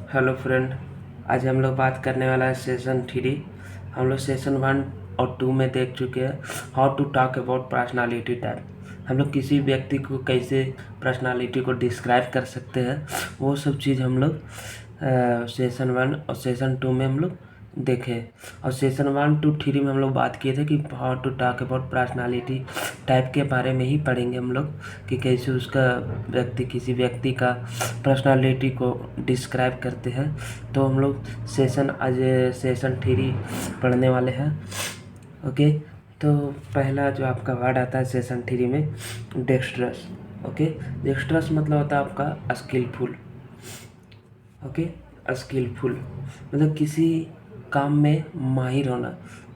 Hello friend. आज हम लोग बात करने वाला है सेशन 3। हम लोग सेशन 1 और 2 में देख चुके हैं how to talk about personality type. हम लोग किसी व्यक्ति को कैसे पर्सनालिटी को डिस्क्राइब कर सकते हैं, वो सब चीज़ हम लोग सेशन 1 और सेशन 2 में हम लोग देखे। और सेशन 1 to 3 में हम लोग बात किए थे कि how to talk about personality type के बारे में ही पढ़ेंगे हम लोग, कि कैसे उसका किसी व्यक्ति का पर्सनालिटी को डिस्क्राइब करते हैं। तो हम लोग आज सेशन 3 पढ़ने वाले हैं। ओके, तो पहला जो आपका वर्ड आता है सेशन 3 में, डेक्स्ट्रस। ओके, डेक्स्ट्रस मतलब होता है आपका स्किलफुल। ओके, स्किलफुल मतलब किसी काम में माहिर होना,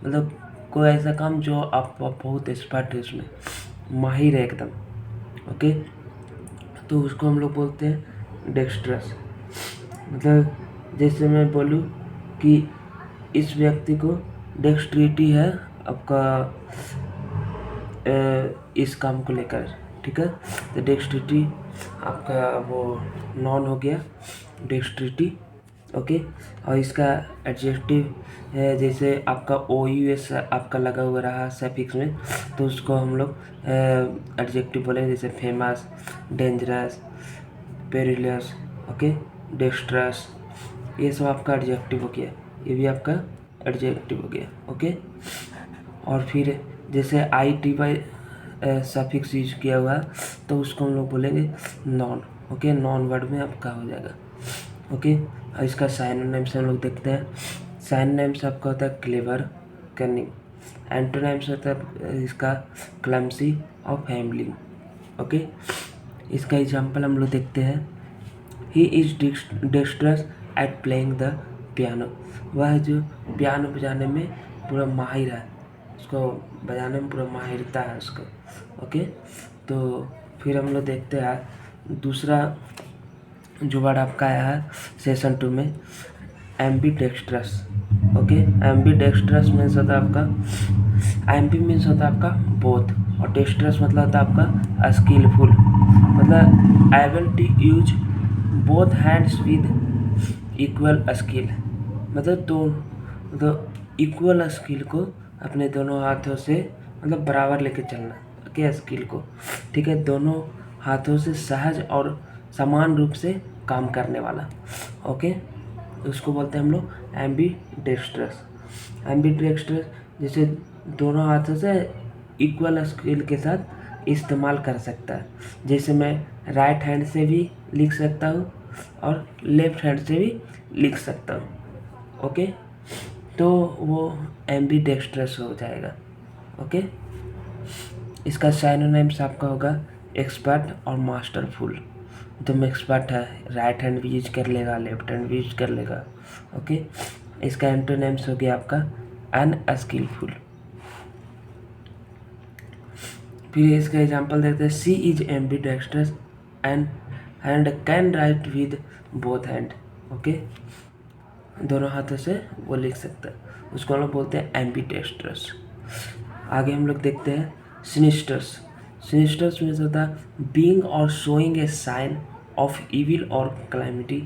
मतलब कोई ऐसा काम जो आप बहुत एक्सपर्ट है उसमें, माहिर है एकदम। ओके, तो उसको हम लोग बोलते हैं डेक्स्ट्रस। मतलब जैसे मैं बोलूँ कि इस व्यक्ति को डेक्स्ट्रिटी है आपका इस काम को लेकर, ठीक है। तो डेक्स्ट्रिटी आपका वो नॉन हो गया, डेक्स्ट्रिटी। ओके, और इसका एडजेक्टिव है, जैसे आपका ओ यू एस आपका लगा हुआ रहा सफिक्स में, तो उसको हम लोग एडजेक्टिव बोलेंगे, जैसे famous, dangerous, perilous. Okay, dextrous, ये सब आपका एडजेक्टिव हो गया, ये भी आपका एडजेक्टिव हो गया। ओके, और फिर जैसे I T by suffix use किया हुआ है, तो उसको हम लोग बोलेंगे नॉन। ओके, नॉन वर्ड में आपका हो जाएगा। ओके, और इसका साइनोनिम्स हम लोग देखते हैं। साइनोनिम्स आपका होता है क्लेवर, कनिंग। एंटोनिम्स होता है इसका क्लमसी और फैमिलिंग। ओके, इसका एग्जाम्पल हम लोग देखते हैं। He is dextrous eight playing the piano. वह जो पियानो बजाने में पूरा माहिर है, उसको बजाने में पूरा माहिरता है उसको। ओके, तो फिर हम लोग देखते हैं दूसरा जो वर्ड आपका आया है सेशन 2 में, एम्बीडेक्स्ट्रस। ओके, एम्बीडेक्स्ट्रस मीन्स होता है आपका, एम्बी मीन्स होता है आपका बोथ, और डेक्स्ट्रस मतलब होता है आपका स्किलफुल, मतलब able to use both hands with equal skill. मतलब इक्वल स्किल को अपने दोनों हाथों से मतलब बराबर लेके चलना, ओके, स्किल को, ठीक है, दोनों हाथों से सहज और समान रूप से काम करने वाला। ओके, उसको बोलते हैं हम लोग एम्बीडेक्स्ट्रस। एम्बीडेक्स्ट्रस जैसे दोनों हाथों से इक्वल स्किल के साथ इस्तेमाल कर सकता है। जैसे मैं राइट हैंड से भी लिख सकता हूँ और लेफ्ट हैंड से भी लिख सकता हूँ। ओके, तो वो एम्बीडेक्स्ट्रस हो जाएगा। ओके, इसका साइनोनिम्स आपका होगा एक्सपर्ट और मास्टरफुल। तुम एक्सपर्ट है, राइट हैंड भी यूज कर लेगा, लेफ्ट हैंड भी यूज कर लेगा। ओके, इसका एंटोनिम्स हो गया आपका अनस्किलफुल। फिर इसका एग्जांपल देखते हैं। She is ambidextrous and can write with both hand. Okay, दोनों हाथों से वो लिख सकता है, उसको हम लोग बोलते हैं एम्बीडेक्स्ट्रस। आगे हम लोग देखते हैं सिनिस्टर्स। सिनिस्टर्स मीन्स होता है बीइंग और showing a sign of evil और कैलेमिटी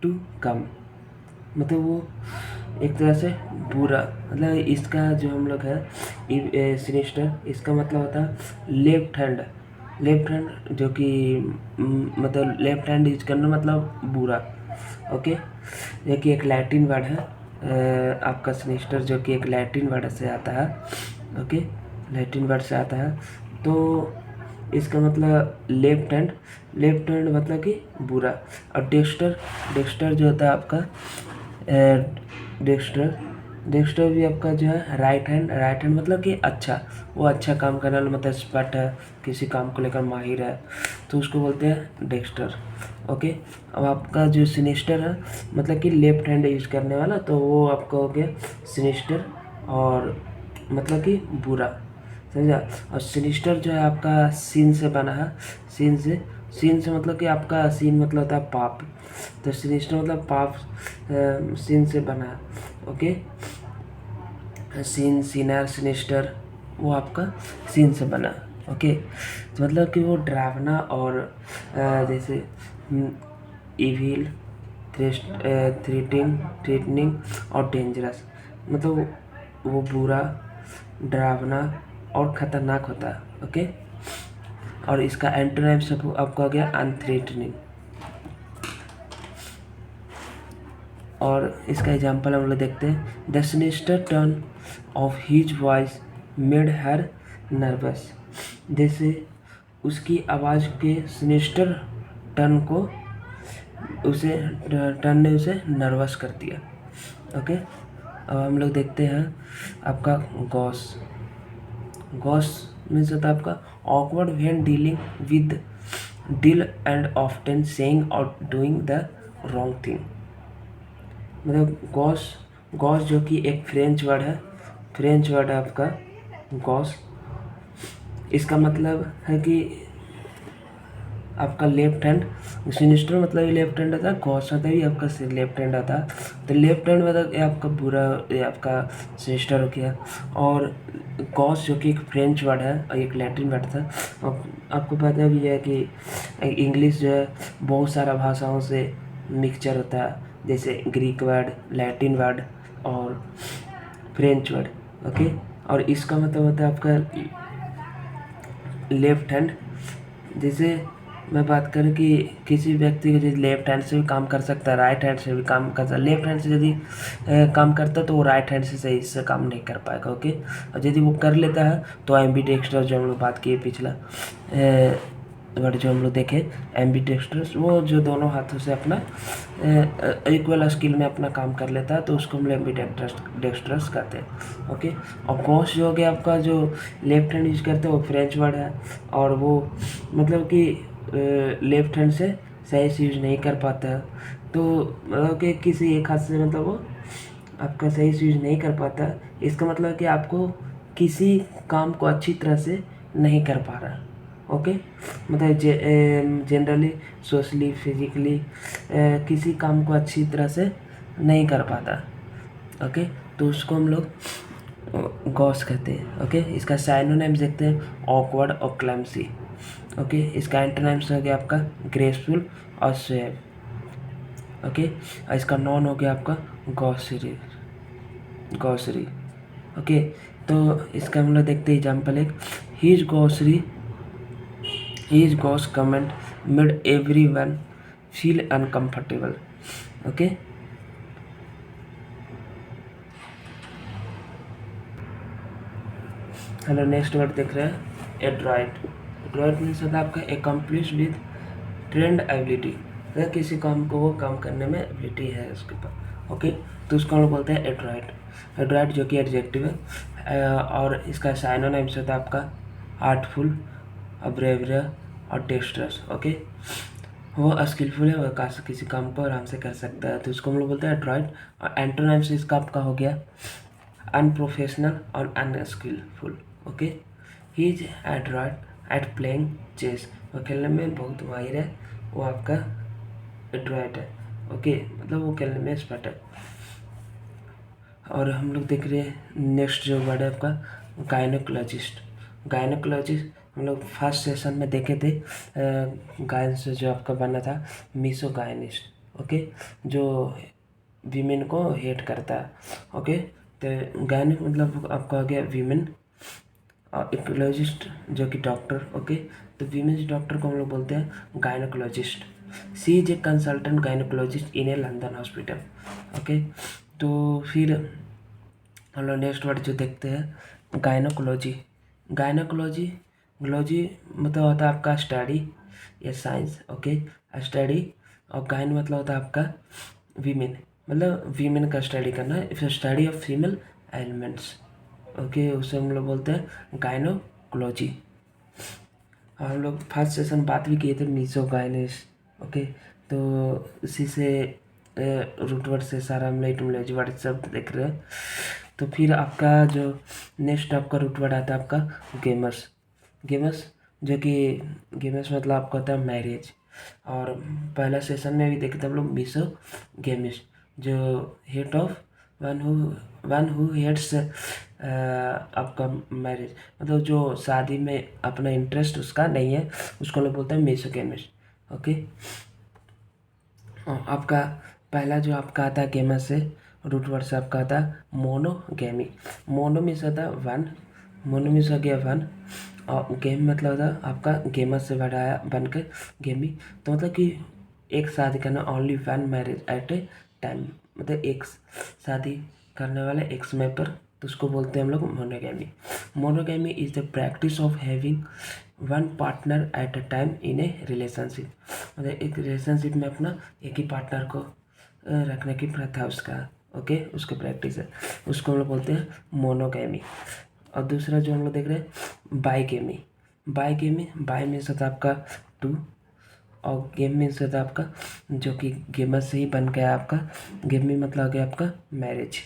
टू कम। मतलब वो एक तरह से बुरा, मतलब इसका जो हम लोग है सिनिस्टर, इसका मतलब होता है लेफ्ट हैंड। लेफ्ट हैंड जो कि मतलब लेफ्ट हैंड यूज करना मतलब बुरा। ओके, ये कि एक लैटिन वर्ड है आपका सिनिस्टर, जो कि एक लैटिन वर्ड से आता है। ओके, लैटिन वर्ड से आता है, तो इसका मतलब लेफ्ट हैंड। लेफ्ट हैंड मतलब कि बुरा। और डेक्स्टर, डेक्स्टर जो होता है आपका डेक्स्टर, डेक्स्टर भी आपका जो है राइट हैंड। राइट हैंड मतलब कि अच्छा, वो अच्छा काम करने वाला, मतलब एक्सपर्ट है, किसी काम को लेकर माहिर है, तो उसको बोलते हैं डेक्स्टर। ओके, अब आपका जो सिनिस्टर है मतलब कि लेफ्ट हैंड यूज करने वाला, तो वो आपका हो गया सिनिस्टर, और मतलब कि बुरा, समझा। और सिनिस्टर जो है आपका सीन से बना है, सीन से, सीन से मतलब कि आपका सीन मतलब होता है पाप, तो सिनिस्टर मतलब पाप सीन से बना है। ओके, सीन, सीनर, सिनिस्टर, वो आपका सीन से बना। ओके, तो मतलब कि वो डरावना और जैसे इविल, थ्रेटनिंग और डेंजरस, मतलब वो बुरा, डरावना और ख़तरनाक होता है। ओके, और इसका एंटोनिम सब आपको आ गया अनथ्रेटनिंग। और इसका एग्जाम्पल हम लोग देखते हैं। The sinister turn off his voice made her nervous, जैसे उसकी आवाज़ के सिनिस्टर टर्न को उसे टर्न ने उसे नर्वस कर दिया। ओके, अब हम लोग देखते हैं आपका गॉस। गॉस मीन्स होता है आपका awkward when dealing with deal and often saying और डूइंग द रॉन्ग थिंग। मतलब गॉस, गॉस जो कि एक फ्रेंच वर्ड है, फ्रेंच वर्ड है आपका गॉस। इसका मतलब है कि आपका लेफ्ट हैंड, सिनिस्टर मतलब ये लेफ्ट हैंड आता है, गॉस आता है ये आपका लेफ्ट हैंड आता है। तो लेफ्ट हैंड मतलब ये आपका बुरा, ये आपका सिनिस्टर हो गया। और गॉस जो कि एक फ्रेंच वर्ड है और एक लैटिन वर्ड था। आपको पता भी है कि इंग्लिश जो है बहुत सारा भाषाओं से मिक्सचर होता है, जैसे ग्रीक वर्ड, लैटिन वर्ड और फ्रेंच वर्ड। ओके, और इसका मतलब होता है आपका लेफ्ट हैंड। जैसे मैं बात करूँ कि किसी व्यक्ति को यदि लेफ्ट हैंड से भी काम कर सकता है, राइट हैंड से भी काम कर सकता है, लेफ्ट हैंड से यदि काम करता है तो वो राइट हैंड से सही से काम नहीं कर पाएगा। ओके, और यदि वो कर लेता है तो एम्बीडेक्स्ट्रस, जो हम लोग बात किए पिछला वर्ड जो हम लोग देखे, एम्बीडेक्स्ट्रस, वो जो दोनों हाथों से अपना इक्वल स्किल में अपना काम कर लेता है, तो उसको हम लोग एम्बीडेक्स्ट्रस कहते हैं। ओके, और गॉस जो हो गया आपका जो लेफ्ट हैंड यूज करते हैं वो फ्रेंच वर्ड है, और वो मतलब कि लेफ्ट हैंड से सही से यूज नहीं कर पाता है। तो मतलब कि किसी एक हाथ से मतलब वो आपका सही से यूज नहीं कर पाता, इसका मतलब कि आपको किसी काम को अच्छी तरह से नहीं कर पा रहा। ओके, मतलब जनरली, सोशली, फिजिकली किसी काम को अच्छी तरह से नहीं कर पाता। ओके, तो उसको हम लोग गॉस कहते हैं। ओके, इसका साइनोनिम्स देखते हैं, ऑकवर्ड और क्लमसी। ओके, इसका एंटोनिम्स हो गया आपका ग्रेसफुल और स्वेव। ओके, और इसका नॉन हो गया आपका गॉसरी, गॉसरी। ओके, तो इसका हम लोग देखते हैं एग्जाम्पल एक, his grossly, his gross comment made everyone feel uncomfortable. Okay, hello, next word देख रहे हैं एड्रॉइट। एड्रॉइट मीन्स होता है आपका एकम्प्लिश विद ट्रेंड एबिलिटी, अगर किसी काम को वो काम करने में एबिलिटी है उसके पास। ओके, तो उसको हम लोग बोलते हैं एड्रॉइट। एड्रॉइट जो कि एडजेक्टिव है, और इसका साइनोनिम्स होता है आपका आर्टफुल, ब्रेवरी और डेक्स्ट्रस। ओके, वो स्किलफुल है, वो किसी काम को आराम से कर सकता है, तो उसको हम लोग बोलते हैं एड्रॉइट। और एंटोनिम्स इसका आपका हो गया अनप्रोफेशनल और unskilful. Okay, he is adroit at playing chess, वो खेलने में बहुत माहिर है, वो आपका एड्रॉइट है। ओके, मतलब वो खेलने में एक्सपर्ट है। और हम लोग देख रहे हैं नेक्स्ट जो वर्ड है आपका गायनोकोलॉजिस्ट। गायनोकोलॉजिस्ट हम लोग फर्स्ट सेशन में देखे थे, गायन से जो आपका बना था मिसोगायनिस्ट। ओके, जो वीमेन को हेट करता है। ओके, तो गायनिक मतलब आपका हो गया वीमेन, और इकोलॉजिस्ट जो कि डॉक्टर। ओके, तो वीमेन्स डॉक्टर को हम लोग बोलते हैं gynaecologist. She is a consultant gynaecologist in a London hospital. Okay, तो फिर हम लोग नेक्स्ट वर्ड जो देखते हैं गायनोकोलॉजी। गायनोकोलॉजी, ग्लॉजी मतलब होता है आपका स्टडी या साइंस। ओके, स्टडी, और गायन मतलब होता है आपका वीमेन, मतलब वीमेन का स्टडी करना है, study of female elements. Okay, उसे हम लोग बोलते हैं गायनोकोलॉजी। हम लोग फर्स्ट सेशन बात भी किए थे मिसोगाइनिस। ओके, तो उसी से रूट वर्ड से सारा हम एटोमोलॉजी वर्ड सब देख रहे हैं। तो फिर आपका जो नेक्स्ट आपका रूट वर्ड आता है आपका गेमर्स। गेमर्स जो कि गेमर्स मतलब आपका होता है मैरिज। और पहला सेशन में भी देखे थे हम लोग मिसो गेमिस्ट, जो hate of one who hates आपका मैरिज, मतलब जो शादी में अपना इंटरेस्ट उसका नहीं है, उसको लोग बोलते हैं मिसो गेमिस्ट। ओके, आपका पहला जो आपका आता है गेमस से रूट वर्ड से आपका आता है मोनोगेमी। मोनो मीन्स होता है वन, मोनो मीन्स हो गया वन, और गेम मतलब होता है आपका गेमस से बढ़ाया बनकर गेमी। तो मतलब कि एक शादी करना, only one marriage at a time, मतलब एक शादी करने वाले एक समय पर, तो उसको बोलते हैं हम लोग monogamy. Monogamy is the practice of having one partner at a time in A relationship, मतलब एक रिलेशनशिप में अपना एक ही पार्टनर को रखने की प्रथा उसका, ओके, उसका प्रैक्टिस है, उसको हम लोग बोलते हैं मोनोगेमी। और दूसरा जो हम लोग देख रहे हैं बाईगेमी। बाईगेमी, बाई मीन्स होता है आपका टू, और गेम मीन्स होता है आपका जो कि गेमर से ही बन गया आपका, गेमी मतलब हो गया आपका मैरिज,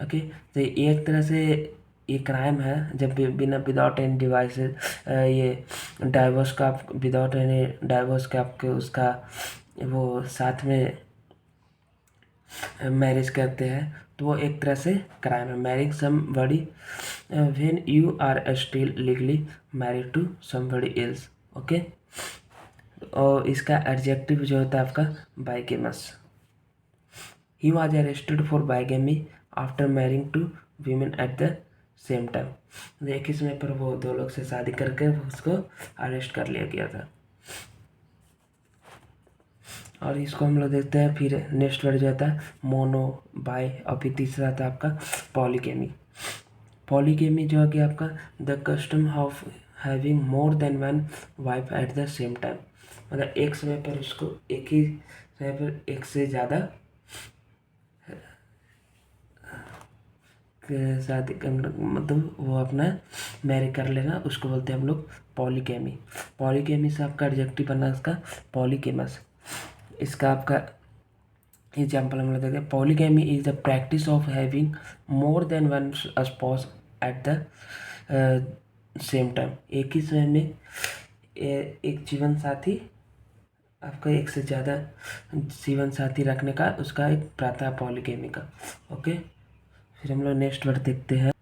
ओके। तो ये एक तरह से ये क्राइम है जब बिना विदाउट एनी डिवाइस ये डाइवोर्स का, विदाउट एनी डाइवोर्स के आपके उसका वो साथ में मैरिज करते हैं, तो वो एक तरह से क्राइम है। Marrying somebody when you are still legally married to somebody else, okay. और इसका एडजेक्टिव जो होता है आपका bigamous. He was arrested for bigamy after marrying two women at the same time, एक ही समय पर वो दो लोग से शादी करके उसको अरेस्ट कर लिया गया था। और इसको हम लोग देखते हैं। फिर नेक्स्ट वर्ड जो आता है मोनो, बाय, और फिर तीसरा आता है आपका पॉलीगेमी। पॉलीगेमी जो है कि आपका the custom of having more than one wife eight the same time, मतलब एक समय पर उसको एक ही समय पर एक से ज़्यादा शादी करना, मतलब वो अपना मैरी कर लेना, उसको बोलते हैं हम लोग पॉलीगेमी। पॉलीगेमी से आपका एडजेक्टिव बना इसका पॉलीगेमस। इसका आपका एग्जाम्पल हम लोग देखते हैं। Polygamy is the practice of having more than one spouse eight the same time, एक ही समय में एक जीवन साथी, आपका एक से ज़्यादा जीवन साथी रखने का उसका एक प्रथा पॉलीगेमी का, ओके। फिर हम लोग नेक्स्ट वर्ड देखते हैं।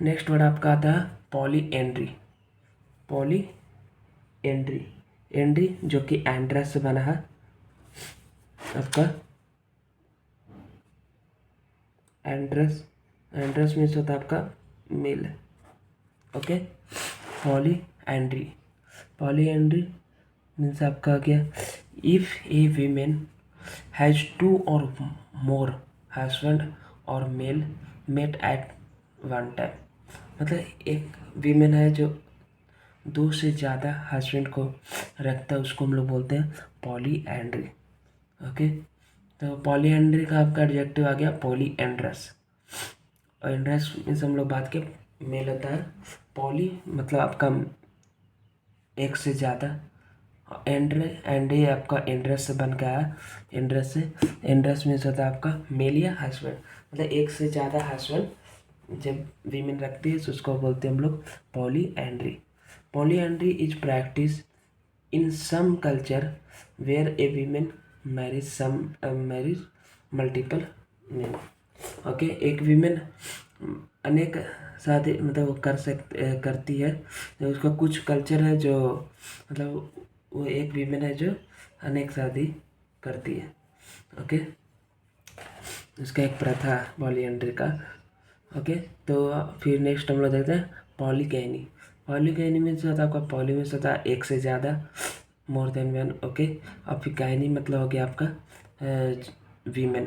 नेक्स्ट वर्ड आपका आता है पॉली एंड्री। पॉली एंड्री, एंड्री जो कि एंड्रस से बना है आपका, एंड्रस, एंड्रस मीन्स होता है आपका male, okay. Polyandry, polyandry means आपका क्या, if a women has two or more husband or male mate at one time, मतलब एक वीमेन है जो दो से ज़्यादा हस्बैंड को रखता है, उसको हम लोग बोलते हैं पॉली एंड्री, ओके। तो पॉली एंड्री का आपका एडजेक्टिव आ गया पॉली एंड्रस। और एंड्रस मीन्स हम लोग बात के मेल होता है, पॉली मतलब आपका एक से ज़्यादा, एंड्रे, एंडे आपका एंड्रस से बन गया है, एंड्रस से, एंड्रस मीन्स होता है आपका मेल या हस्बैंड, मतलब एक से ज़्यादा हस्बैंड जब वीमेन रखती है तो उसको बोलते हैं हम लोग polyandry. Polyandry is practice in some culture where a women marriage multiple men, okay. एक वीमेन अनेक शादी मतलब वो करती है, तो उसका कुछ कल्चर है जो मतलब वो एक वीमेन है जो अनेक शादी करती है, ओके। उसका एक प्रथा पॉलीएंड्री का, ओके। तो फिर नेक्स्ट हम लोग देखते हैं पॉलीगैनी। पॉलीगैनी मीन्स होता है आपका, पॉली मीन्स होता है एक से ज़्यादा, मोर देन वन, ओके। और फिर गैनी मतलब हो गया आपका वीमेन।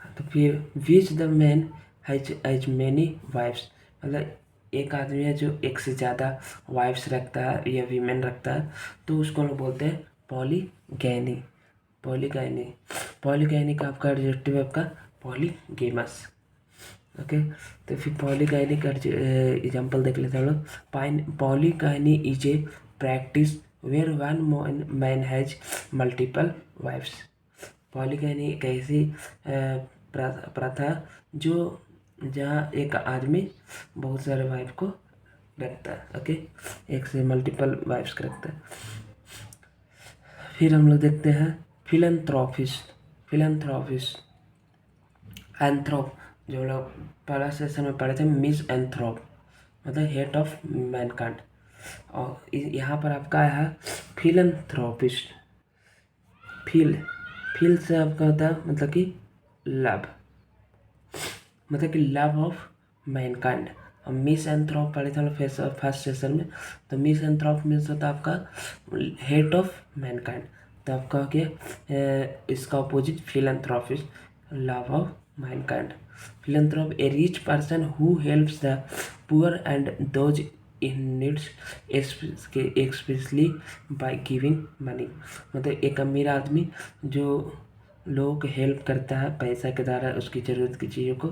तो फिर which the man has many wives, मतलब एक आदमी है जो एक से ज़्यादा वाइफ्स रखता है या वीमेन रखता है, तो उसको हम लोग बोलते हैं पॉलीगैनी। पॉलीगैनी, पॉलीगैनी का आपका एडजेक्टिव है आपका पॉलीगेमस, ओके। तो फिर पॉलीगैनी का एग्जाम्पल देख लेते हैं हम लोग। Polygyny is a practice where one man has multiple wives. Polygyny एक ऐसी प्रथा जो जहाँ एक आदमी बहुत सारे वाइफ को रखता है, ओके, एक से मल्टीपल वाइफ्स को रखता है। फिर हम लोग देखते हैं फिलैंथ्रोपिस्ट। फिलैंथ्रोपिस्ट, एंथ्रोप जो हम लोग पहला सेशन में पढ़े थे, मिस एंथ्रोप मतलब हेड ऑफ मैनकाइंड, और यहाँ पर आपका है फिलैंथ्रोपिस्ट। फील, फील से आपका होता है मतलब कि लव, मतलब कि लव ऑफ मैनकाइंड। हम मिस एंथ्रोप पढ़े थे फर्स्ट सेशन में, तो मिस एंथ्रोप मीन्स होता है आपका हेट ऑफ मैनकाइंड। तो आपका क्या इसका opposite philanthropist, love of mankind. Philanthrope a rich person who helps the poor and those in needs, especially by giving money. मतलब एक अमीर आदमी जो लोगों को हेल्प करता है पैसा के द्वारा, उसकी ज़रूरत की चीज़ों को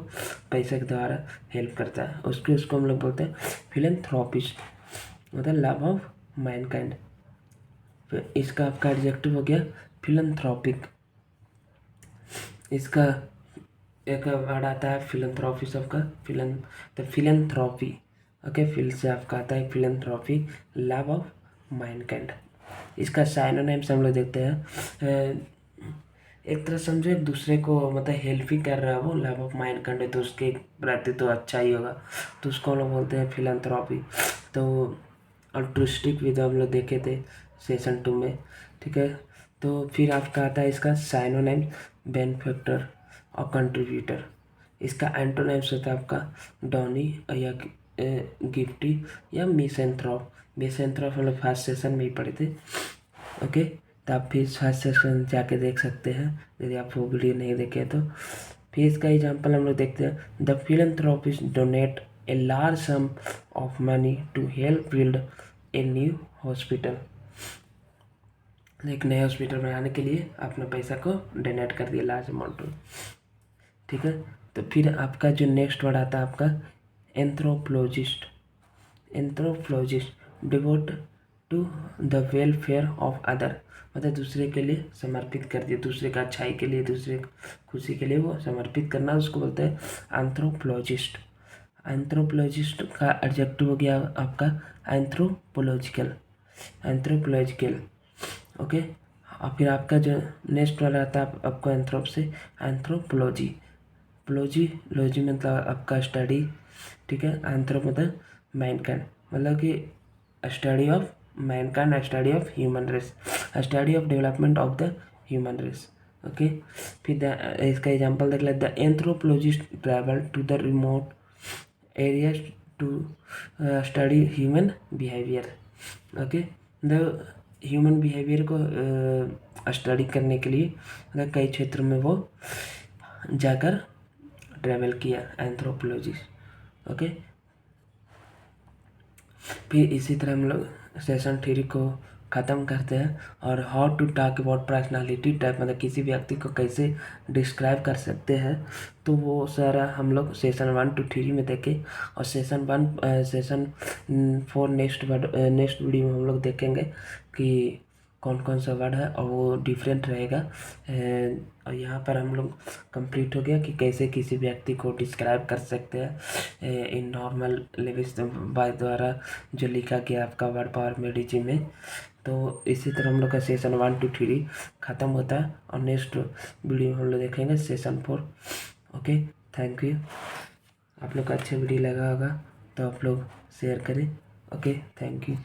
पैसा के द्वारा हेल्प करता है, उसको हम लोग बोलते हैं फिलैंथ्रोपिस्ट, मतलब लव ऑफ मैनकाइंड। फिर इसका आपका एडजेक्टिव हो गया फिलैंथ्रोपिक। इसका एक वर्ड आता है फिलैंथ्रोपी सबका, तो फिलैंथ्रोपी, ओके, फिल से आपका आता है फिलैंथ्रोपी, लव ऑफ मैनकाइंड। इसका साइनोनिम्स हम लोग देखते हैं। एक तरह समझो एक दूसरे को मतलब हेल्प ही कर रहा है वो, लव ऑफ मैनकाइंड है तो उसके प्रति तो अच्छा ही होगा, तो उसको हम लोग बोलते हैं फिलैंथ्रोपी। तो अल्ट्रुइस्टिक भी तो हम लोग देखे थे सेशन 2 में, ठीक है। तो फिर आपका आता है इसका साइनोनिम बेनिफैक्टर और कंट्रीब्यूटर। इसका एंटोनिम्स होता है आपका डॉनी या गिफ्टी या मिसेंथ्रोप। मिसेंथ्रोप हम लोग फर्स्ट सेशन में ही पढ़े थे, ओके। तो आप फिर फर्स्ट सेशन जाके देख सकते हैं यदि आप वो वीडियो नहीं देखे तो। फिर इसका एग्जाम्पल हम लोग देखते हैं, the philanthropist donate a large sum of money to help build a new hospital. एक नया हॉस्पिटल बनाने के लिए अपने पैसा को डोनेट कर दिया लार्ज अमाउंट में, ठीक है। तो फिर आपका जो नेक्स्ट वर्ड आता है आपका anthropologist. Anthropologist devote to the welfare of other, मतलब दूसरे के लिए समर्पित कर दिया, दूसरे का अच्छाई के लिए, दूसरे खुशी के लिए वो समर्पित करना, उसको बोलते हैं एंथ्रोपोलॉजिस्ट। एंथ्रोपोलॉजिस्ट का एडजेक्टिव हो गया आपका एंथ्रोपोलॉजिकल, एंथ्रोपोलॉजिकल, ओके। और फिर आपका जो नेक्स्ट वाला आता है आपको एंथ्रोप से एंथ्रोपोलॉजी। लॉजी मतलब आपका स्टडी, ठीक है। एंथ्रोप मतलब मैनकाइंड, मतलब कि study of mankind, study of human race, study of development of the human race, okay. फिर इसका एग्जांपल देख लेते हैं, anthropologist travel to the remote areas to study human behaviour, okay. The human behaviour को study करने के लिए मतलब कई क्षेत्रों में वो जाकर ट्रैवल किया एंथ्रोपोलॉजिस्ट, ओके। फिर इसी तरह हम लोग सेशन 3 को ख़त्म करते हैं। और how to talk about personality type, मतलब किसी व्यक्ति को कैसे डिस्क्राइब कर सकते हैं, तो वो सारा हम लोग सेशन 1 to 3 में देखें। और सेशन 4 नेक्स्ट वीडियो में हम लोग देखेंगे कि कौन कौन सा वर्ड है और वो डिफरेंट रहेगा। और यहाँ पर हम लोग कंप्लीट हो गया कि कैसे किसी व्यक्ति को डिस्क्राइब कर सकते हैं इन नॉर्मल लैंग्वेज बाय द्वारा जो लिखा गया आपका वर्ड पावर मेडिजी में। तो इसी तरह हम लोग का सेशन 1 to 3 ख़त्म होता है और नेक्स्ट वीडियो में हम लोग देखेंगे सेशन 4, ओके। Thank you. आप लोग का अच्छा वीडियो लगा होगा तो आप लोग शेयर करें, ओके। Thank you.